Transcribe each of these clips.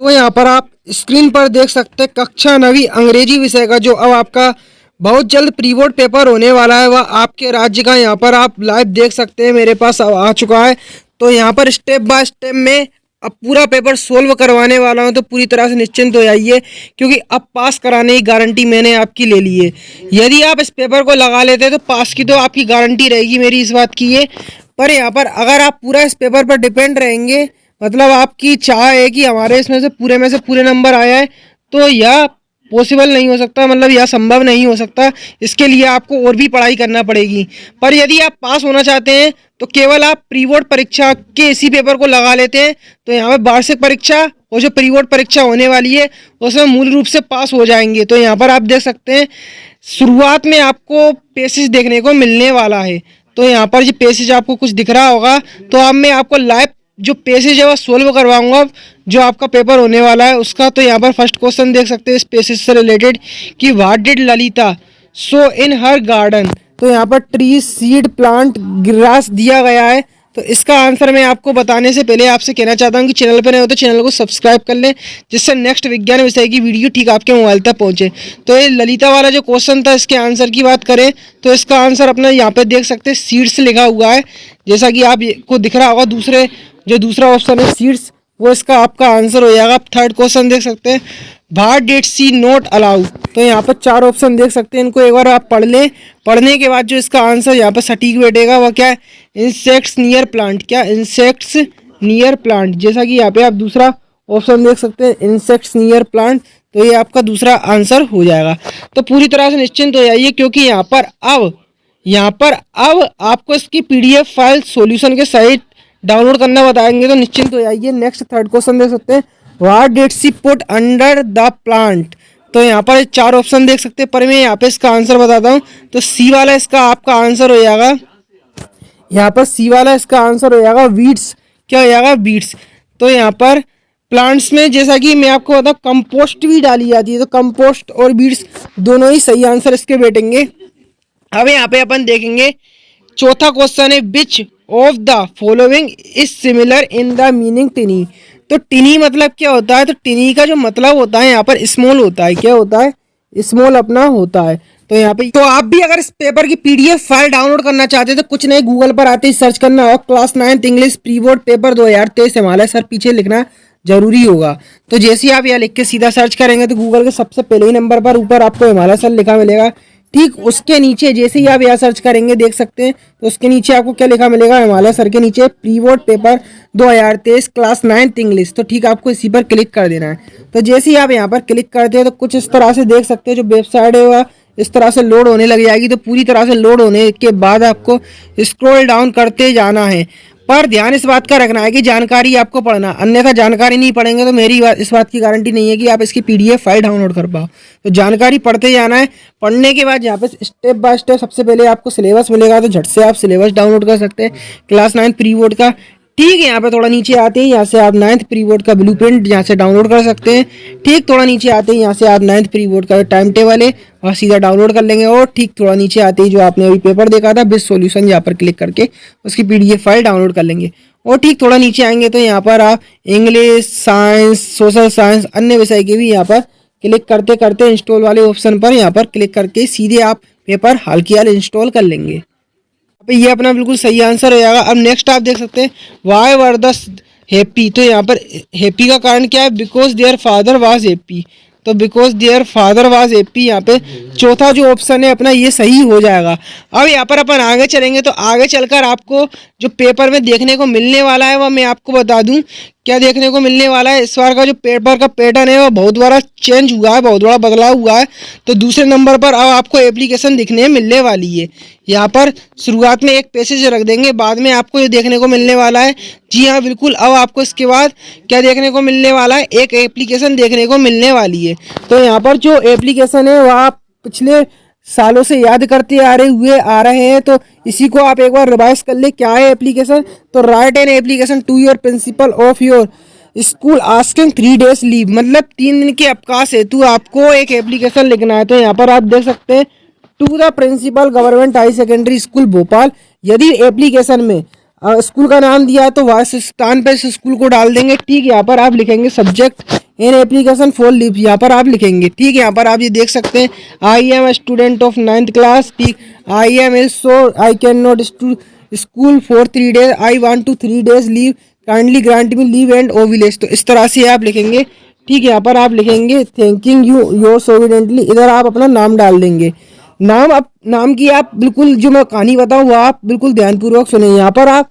तो यहाँ पर आप स्क्रीन पर देख सकते हैं कक्षा 9वीं अंग्रेजी विषय का जो अब आपका बहुत जल्द प्री बोर्ड पेपर होने वाला है वह आपके राज्य का यहाँ पर आप लाइव देख सकते हैं। मेरे पास आ चुका है। तो यहाँ पर स्टेप बाय स्टेप में अब पूरा पेपर सोल्व करवाने वाला हूँ। तो पूरी तरह से निश्चिंत हो जाइए क्योंकि अब पास कराने की गारंटी मैंने आपकी ले ली है। यदि आप इस पेपर को लगा लेते हैं तो पास की तो आपकी गारंटी रहेगी, मेरी इस बात की है। पर यहाँ पर अगर आप पूरा इस पेपर पर डिपेंड रहेंगे, मतलब आपकी चाह है कि हमारे इसमें से पूरे नंबर आया है, तो यह पॉसिबल नहीं हो सकता, मतलब यह संभव नहीं हो सकता। इसके लिए आपको और भी पढ़ाई करना पड़ेगी। पर यदि आप पास होना चाहते हैं तो केवल आप प्री बोर्ड परीक्षा के इसी पेपर को लगा लेते हैं तो यहाँ पर वार्षिक परीक्षा और जो प्री बोर्ड परीक्षा होने वाली है उसमें मूल रूप से पास हो जाएंगे। तो यहाँ पर आप देख सकते हैं शुरुआत में आपको पेसेज देखने को मिलने वाला है। तो यहाँ पर जो पेसेज आपको कुछ दिख रहा होगा, तो अब मैं आपको लाइव जो पेसेज है वह सोल्व करवाऊंगा जो आपका पेपर होने वाला है उसका। तो यहाँ पर फर्स्ट क्वेश्चन देख सकते हैं इस पेसेज से रिलेटेड कि what did Lalita so in her garden. तो यहाँ पर ट्री, सीड, प्लांट, ग्रास दिया गया है। तो इसका आंसर मैं आपको बताने से पहले आपसे कहना चाहता हूँ कि चैनल पर नए हो तो चैनल को सब्सक्राइब कर लें जिससे नेक्स्ट विज्ञान विषय की वीडियो ठीक आपके मोबाइल तक पहुँचे। तो ये ललिता वाला जो क्वेश्चन था इसके आंसर की बात करें तो इसका आंसर अपना यहाँ पे देख सकते हैं सीड्स लिखा हुआ है, जैसा कि आपको दिख रहा होगा। दूसरा ऑप्शन है सीड्स, वो इसका आपका आंसर हो जाएगा। आप थर्ड क्वेश्चन देख सकते हैं what did she not allow. तो यहाँ पर 4 ऑप्शन देख सकते हैं, इनको एक बार आप पढ़ लें। पढ़ने के बाद जो इसका आंसर यहाँ पर सटीक बैठेगा वह क्या है, इंसेक्ट्स नियर प्लांट। क्या, इंसेक्ट्स नियर प्लांट, जैसा कि यहाँ पे आप दूसरा ऑप्शन देख सकते हैं इंसेक्ट्स नियर प्लांट। तो ये आपका दूसरा आंसर हो जाएगा। तो पूरी तरह से निश्चिंत हो जाइए क्योंकि यहाँ पर अब आपको इसकी PDF फाइल सॉल्यूशन के सहित डाउनलोड करना बताएंगे। तो निश्चिंत हो जाइए। नेक्स्ट थर्ड क्वेश्चन देख सकते हैं what did she put under the plant. तो यहाँ पर 4 ऑप्शन देख सकते हैं, पर मैं यहाँ पे इसका आंसर बताता हूँ। तो सी वाला इसका आपका आंसर हो जाएगा, यहाँ पर सी वाला इसका आंसर हो जाएगा वीड्स। क्या हो जाएगा, वीड्स। तो यहाँ पर प्लांट्स में जैसा कि मैं आपको बताऊँ कंपोस्ट भी डाली जाती है, तो कंपोस्ट और वीड्स दोनों ही सही आंसर इसके बैठेंगे। अब यहाँ पे अपन देखेंगे चौथा क्वेश्चन है which of the following is similar in the meaning टिनी। तो टिनी मतलब क्या होता है, तो टिनी का जो मतलब होता है यहाँ पर स्मॉल होता है। क्या होता है, स्मॉल अपना होता है। तो यहाँ पे तो आप भी अगर इस पेपर की PDF फाइल डाउनलोड करना चाहते हैं तो कुछ नहीं, गूगल पर आते ही सर्च करना होगा class 9th English pre board paper 2023 Himalaya sir, पीछे लिखना जरूरी होगा। तो जैसे ही आप यहाँ लिख के सीधा सर्च करेंगे तो गूगल के सबसे पहले ही नंबर पर ऊपर आपको हिमालय सर लिखा मिलेगा। ठीक उसके नीचे जैसे ही आप यहाँ सर्च करेंगे देख सकते हैं तो उसके नीचे आपको क्या लिखा मिलेगा, हिमालय सर के नीचे pre board paper 2023 class 9th English. तो ठीक आपको इसी पर क्लिक कर देना है। तो जैसे ही आप यहाँ पर क्लिक करते हैं तो कुछ इस तरह से देख सकते हैं जो वेबसाइट है वह इस तरह से लोड होने लग जाएगी। तो पूरी तरह से लोड होने के बाद आपको स्क्रॉल डाउन करते जाना है। पर ध्यान इस बात का रखना है कि जानकारी आपको पढ़ना, अन्यथा जानकारी नहीं पढ़ेंगे तो मेरी इस बात की गारंटी नहीं है कि आप इसकी PDF फाइल डाउनलोड कर पाओ। तो जानकारी पढ़ते जाना है। पढ़ने के बाद यहाँ पे स्टेप बाय स्टेप सबसे पहले आपको सिलेबस मिलेगा, तो झट से आप सिलेबस डाउनलोड कर सकते हैं क्लास 9 प्री बोर्ड का। ठीक है, यहाँ पे थोड़ा नीचे आते ही यहाँ से आप 9th प्री बोर्ड का ब्लूप्रिंट यहाँ से डाउनलोड कर सकते हैं। ठीक थोड़ा नीचे आते ही यहाँ से आप 9th प्री बोर्ड का टाइम टेबल है और सीधा डाउनलोड कर लेंगे। और ठीक थोड़ा नीचे आते ही जो आपने अभी पेपर देखा था विद सॉल्यूशन, यहाँ पर क्लिक करके उसकी PDF फाइल डाउनलोड कर लेंगे। और ठीक थोड़ा नीचे आएंगे तो यहाँ पर आप इंग्लिश, साइंस, सोशल साइंस, अन्य विषय के भी यहाँ पर क्लिक करते करते इंस्टॉल वाले ऑप्शन पर यहाँ पर क्लिक करके सीधे आप पेपर हाल की हाल इंस्टॉल कर लेंगे। ये अपना बिल्कुल सही आंसर हो जाएगा। अब नेक्स्ट आप देख सकते हैं वाई वर द हैप्पी। तो यहाँ पर हैप्पी का कारण क्या है, because their father was happy. तो because their father was happy, यहाँ पे चौथा जो ऑप्शन है अपना ये सही हो जाएगा। अब यहाँ पर अपन आगे चलेंगे तो आगे चलकर आपको जो पेपर में देखने को मिलने वाला है वह मैं आपको बता दूं क्या देखने को मिलने वाला है। इस बार का जो पेपर का पैटर्न है वह बहुत बड़ा चेंज हुआ है, बहुत बड़ा बदलाव हुआ है। तो दूसरे नंबर पर अब आपको एप्लीकेशन दिखने मिलने वाली है। यहाँ पर शुरुआत में एक पैसेज रख देंगे, बाद में आपको ये देखने को मिलने वाला है। जी हाँ बिल्कुल, अब आपको इसके बाद क्या देखने को मिलने वाला है, एक एप्लीकेशन देखने को मिलने वाली है। तो यहाँ पर जो एप्लीकेशन है वह आप पिछले सालों से याद करते आ रहे हैं। तो इसी को आप एक बार रिवाइज कर ले, क्या है एप्लीकेशन। तो write an application to your principal of your school asking 3 days leave, मतलब 3 दिन के अवकाश हेतु आपको एक एप्लीकेशन लिखना है। तो यहाँ पर आप देख सकते हैं to the principal government high secondary school Bhopal. यदि एप्लीकेशन में स्कूल का नाम दिया है तो वह स्थान पर स्कूल को डाल देंगे। ठीक, यहाँ पर आप लिखेंगे subject an application for leave यहाँ पर आप लिखेंगे। ठीक है, यहाँ पर आप ये देख सकते हैं I am a student of 9th class. ठीक, I am is so I can not school for 3 days, I want to 3 days leave, kindly grant me leave and o village. तो इस तरह से आप लिखेंगे। ठीक है, यहाँ पर आप लिखेंगे थैंकिंग यू योर सोविडेंटली, इधर आप अपना नाम डाल देंगे। नाम की आप बिल्कुल जो मैं कहानी बताऊँ वो आप बिल्कुल ध्यानपूर्वक सुने। यहाँ पर आप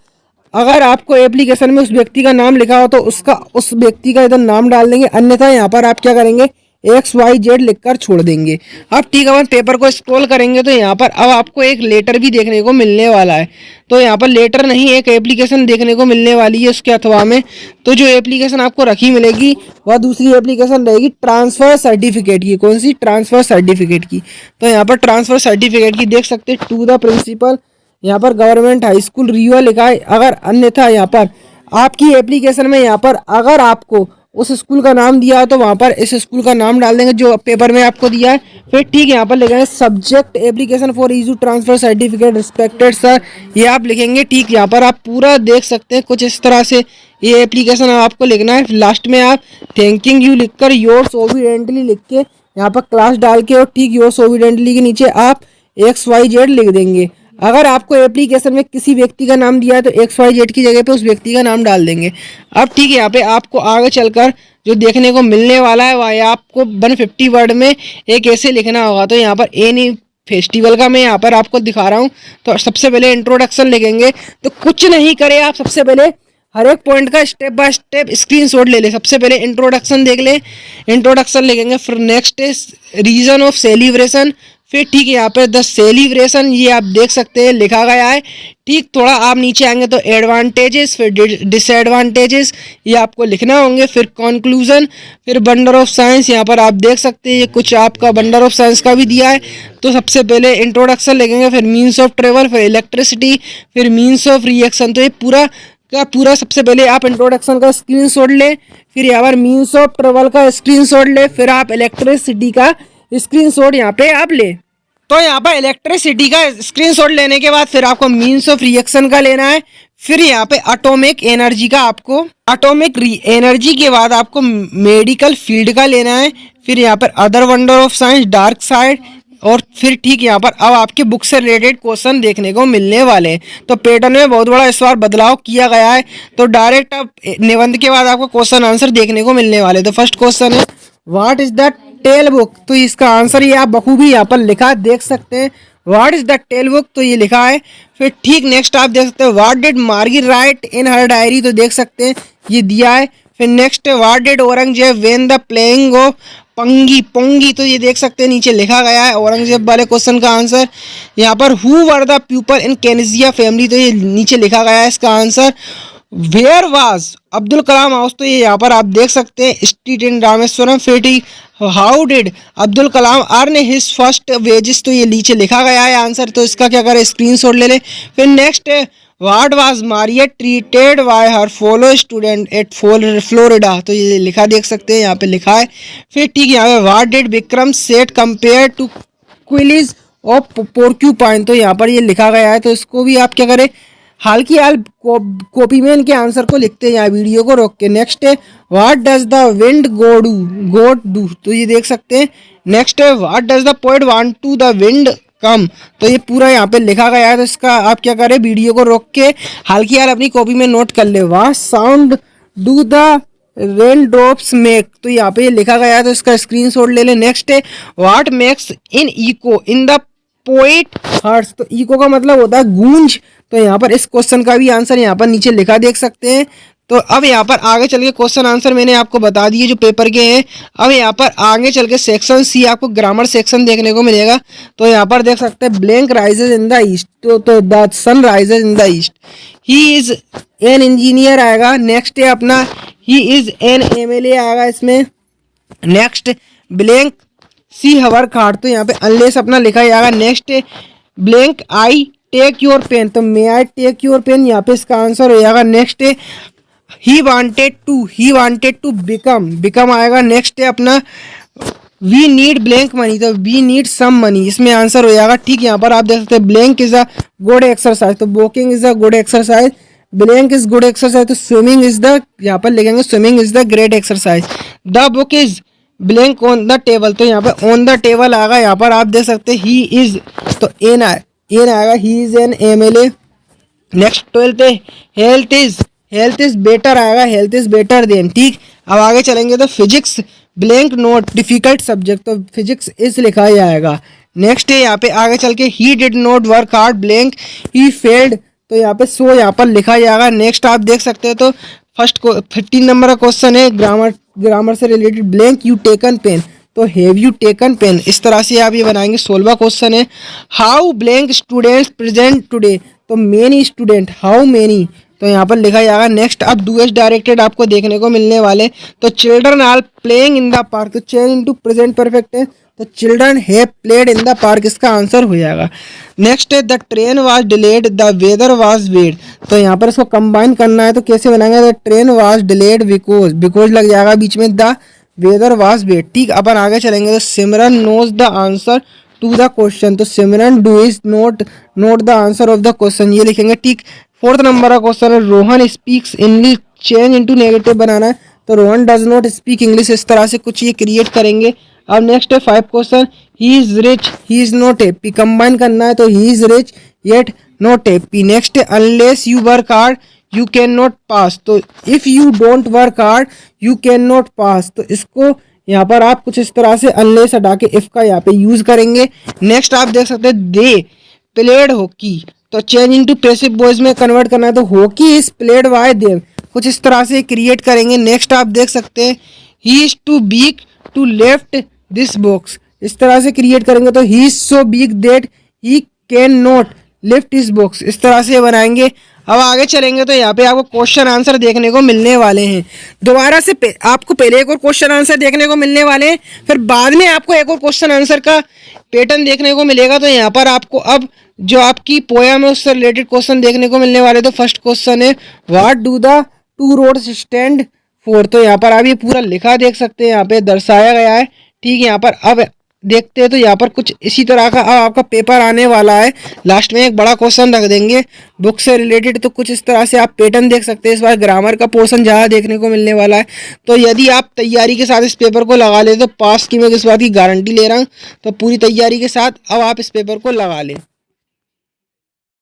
अगर आपको एप्लीकेशन में उस व्यक्ति का नाम लिखा हो तो उस व्यक्ति का इधर नाम डाल देंगे, अन्यथा यहाँ पर आप क्या करेंगे XYZ लिखकर छोड़ देंगे। अब ठीक है, अपन पेपर को स्क्रॉल करेंगे तो यहाँ पर अब आपको एक लेटर भी देखने को मिलने वाला है। तो यहाँ पर लेटर नहीं, एक एप्लीकेशन देखने को मिलने वाली है उसके अथवा में। तो जो एप्लीकेशन आपको रखी मिलेगी वह दूसरी एप्लीकेशन रहेगी ट्रांसफ़र सर्टिफिकेट की। कौन सी? ट्रांसफ़र सर्टिफिकेट की। तो यहाँ पर ट्रांसफ़र सर्टिफिकेट की देख सकते हैं, टू द प्रिंसिपल, यहाँ पर गवर्नमेंट हाई स्कूल रीवा लिखा है। अगर अन्यथा यहाँ पर आपकी एप्लीकेशन में यहाँ पर अगर आपको उस स्कूल का नाम दिया है तो वहाँ पर इस स्कूल का नाम डाल देंगे जो पेपर में आपको दिया है। फिर ठीक है, यहाँ पर लिखेंगे subject application for issue transfer certificate respected sir, ये आप लिखेंगे। ठीक, यहाँ पर आप पूरा देख सकते हैं कुछ इस तरह से ये एप्लीकेशन आपको लिखना है। लास्ट में आप थैंकिंग यू लिखकर योर सोविडेंटली लिख के यहाँ पर क्लास डाल के और ठीक योर सोविडेंटली के नीचे आप XYZ लिख देंगे। अगर आपको एप्लीकेशन में किसी व्यक्ति का नाम दिया है तो XYZ की जगह पे उस व्यक्ति का नाम डाल देंगे। अब ठीक है, यहाँ पे आपको आगे चलकर जो देखने को मिलने वाला है वह आपको 150 वर्ड में एक ऐसे लिखना होगा। तो यहाँ पर एनी फेस्टिवल का मैं यहाँ पर आपको दिखा रहा हूँ। तो सबसे पहले इंट्रोडक्शन लिखेंगे। तो कुछ नहीं करे आप, सबसे पहले हर एक पॉइंट का स्टेप बाय स्टेप स्क्रीनशॉट ले ले। सबसे पहले इंट्रोडक्शन देख ले, इंट्रोडक्शन लिखेंगे। फिर next is reason of celebration. फिर ठीक है, यहाँ पे द सेलिब्रेशन ये आप देख सकते हैं लिखा गया है। ठीक, थोड़ा आप नीचे आएंगे तो एडवांटेजेस, फिर डिसएडवांटेजेस ये आपको लिखना होंगे। फिर कंक्लूजन, फिर बंडर ऑफ साइंस, यहाँ पर आप देख सकते हैं ये कुछ आपका बंडर ऑफ साइंस का भी दिया है। तो सबसे पहले इंट्रोडक्शन लिखेंगे, फिर मीन्स ऑफ ट्रेवल, फिर इलेक्ट्रिसिटी, फिर मीन्स ऑफ रिएक्शन। तो ये पूरा का पूरा सबसे पहले आप इंट्रोडक्शन का स्क्रीनशॉट ले, फिर यहाँ पर मीन्स ऑफ ट्रेवल का स्क्रीनशॉट ले, फिर आप इलेक्ट्रिसिटी का स्क्रीनशॉट यहाँ पे आप ले। तो यहाँ पर इलेक्ट्रिसिटी का स्क्रीनशॉट लेने के बाद फिर आपको मीन्स ऑफ रिएक्शन का लेना है। फिर यहाँ पे एटॉमिक एनर्जी का, आपको एटॉमिक एनर्जी के बाद आपको मेडिकल फील्ड का लेना है। फिर यहाँ पर other wonder of science, dark side, और फिर ठीक यहाँ पर अब आपके बुक से रिलेटेड क्वेश्चन देखने को मिलने वाले हैं। तो पैटर्न में बहुत बड़ा इस बार बदलाव किया गया है। तो डायरेक्ट अब निबंध के बाद आपको क्वेश्चन आंसर देखने को मिलने वाले। तो फर्स्ट क्वेश्चन है what is the tell book. तो इसका आंसर ये आप बखूबी यहाँ पर लिखा देख सकते हैं, what is the tell book, तो ये लिखा है। फिर ठीक नेक्स्ट आप देख सकते हैं व्हाट डिड मार्गी राइट इन हर डायरी, तो देख सकते हैं ये दिया है। फिर नेक्स्ट है what did Aurangzeb when the playing of pungi, तो ये देख सकते हैं नीचे लिखा गया है औरंगजेब वाले क्वेश्चन का आंसर। यहाँ पर who were the people in Kezia's family, तो ये नीचे लिखा गया है इसका answer. Where was Abdul Kalam house, तो ये यहाँ पर आप देख सकते हैं स्ट्रीट इन रामेश्वरम। फिर how did Abdul Kalam earn his first wages, तो ये नीचे लिखा गया है आंसर। तो इसका क्या करें स्क्रीनशॉट ले लें। फिर नेक्स्ट है what was Maria treated by her fellow student at Florida, तो ये लिखा देख सकते हैं यहाँ पे लिखा है। फिर ठीक है, यहाँ पे what did Vikram Seth compare to quills of porcupine, तो यहाँ पर ये लिखा गया है। तो इसको भी आप क्या करें हाल की हाल कॉपी में इनके आंसर को लिखते हैं यहाँ वीडियो को रोक के। नेक्स्ट है what does the wind god do, तो ये देख सकते हैं। नेक्स्ट है what does the poet want to the wind come, तो ये पूरा यहाँ पे लिखा गया है। तो इसका आप क्या करें वीडियो को रोक के हाल की हाल अपनी कॉपी में नोट कर ले। What sound do the rain drops make, तो यहाँ पे ये लिखा गया है। तो इसका स्क्रीनशॉट ले ले। नेक्स्ट है what makes an echo in the poet hearts, तो इको का मतलब होता है गूंज। तो यहाँ पर इस क्वेश्चन का भी आंसर यहाँ पर नीचे लिखा देख सकते हैं। तो अब यहाँ पर आगे चल के क्वेश्चन आंसर मैंने आपको बता दिए जो पेपर के हैं। अब यहाँ पर आगे चल के सेक्शन सी आपको ग्रामर सेक्शन देखने को मिलेगा। तो यहाँ पर देख सकते हैं blank rises in the east, तो the sun rises in the east, he is an engineer आएगा। नेक्स्ट है अपना ही इज एन MLA आएगा इसमें। नेक्स्ट ब्लैंक सी हवर खाट, तो यहाँ पे अनलेस अपना लिखा जाएगा। नेक्स्ट है blank I take your pen, तो may I take your pen, यहाँ पे इसका आंसर हो जाएगा। नेक्स्ट है ही वांटेड टू बिकम आएगा। नेक्स्ट है अपना वी नीड ब्लैंक मनी, तो वी नीड सम मनी, इसमें आंसर हो जाएगा। ठीक, यहाँ पर आप देख सकते हैं blank is a good exercise, तो walking is a good exercise, blank is good exercise, तो स्विमिंग इज द, यहाँ पर लिखेंगे swimming is the great exercise. The book is blank on the table, तो यहाँ पे ऑन द टेबल आएगा। यहाँ पर आप देख सकते हैं ही इज, तो एन आएगा, ही is N MLA। Next 12th है हेल्थ इज बेटर आएगा, हेल्थ इज बेटर देन। ठीक, अब आगे चलेंगे तो physics blank note difficult subject, तो फिजिक्स इस लिखा ही आएगा। नेक्स्ट है यहाँ पे आगे चल के he did not work hard blank he failed, तो यहाँ पे सो यहाँ पर लिखा जाएगा। नेक्स्ट आप देख सकते हैं तो फर्स्ट को 15 नंबर का क्वेश्चन है ग्रामर से related, blank you taken pen, तो हैव यू टेकन पेन। इस तरह से आप ये बनाएंगे। 16वां क्वेश्चन है how blank students present today, तो मेनी स्टूडेंट, हाउ मेनी, तो यहाँ पर लिखा जाएगा। नेक्स्ट अब डू एस डायरेक्टेड आपको देखने को मिलने वाले, तो children are playing in the park, तो चेंज इनटू प्रेजेंट परफेक्ट है, तो children have played in the park, इसका आंसर हो जाएगा। नेक्स्ट है the train was delayed the weather was bad, तो यहाँ पर इसको कंबाइन करना है, तो कैसे बनाएंगे, the train was delayed because लग जाएगा बीच में, द वेदर वाज वेड। ठीक, अपन आगे चलेंगे तो Simran knows the answer to the question, तो Simran does not the answer of the question, ये लिखेंगे। ठीक, 4th नंबर का क्वेश्चन है Rohan speaks English, change into negative बनाना है, तो Rohan does not speak English, इस तरह से कुछ ये क्रिएट करेंगे। अब नेक्स्ट है 5 question he is rich he is not happy, combine करना है, तो he is rich yet not happy. Next है unless you work hard you can not pass, तो if you don't work hard you can not pass, तो इसको यहाँ पर आप कुछ इस तरह से अनलेस हटा के इफ का यहाँ पे यूज करेंगे। नेक्स्ट आप देख सकते हैं दे प्लेड हॉकी, तो चेंज इनटू पैसिव वॉइस में कन्वर्ट करना है, तो hockey is played by them, कुछ इस तरह से क्रिएट करेंगे। नेक्स्ट आप देख सकते हैं he is too big to left this box, इस तरह से क्रिएट करेंगे, तो he is so big that he can not lift इस बॉक्स, इस तरह से बनाएंगे। अब आगे चलेंगे तो यहाँ पे आपको क्वेश्चन आंसर देखने को मिलने वाले हैं। दोबारा से आपको पहले एक और क्वेश्चन आंसर देखने को मिलने वाले हैं, फिर बाद में आपको एक और क्वेश्चन आंसर का पैटर्न देखने को मिलेगा। तो यहाँ पर आपको अब जो आपकी पोयम है उससे रिलेटेड क्वेश्चन देखने को मिलने वाले। तो फर्स्ट क्वेश्चन है what do the two roads stand for, तो यहाँ पर आप ये पूरा लिखा देख सकते हैं, यहाँ पे दर्शाया गया है। ठीक है, यहाँ पर अब देखते हैं तो यहाँ पर कुछ इसी तरह का अब आपका पेपर आने वाला है। लास्ट में एक बड़ा क्वेश्चन रख देंगे बुक से रिलेटेड, तो कुछ इस तरह से आप पैटर्न देख सकते हैं। इस बार ग्रामर का पोर्शन ज़्यादा देखने को मिलने वाला है। तो यदि आप तैयारी के साथ इस पेपर को लगा लें तो पास की मैं इस बात की गारंटी ले रहा हूँ। तो पूरी तैयारी के साथ अब आप इस पेपर को लगा लें।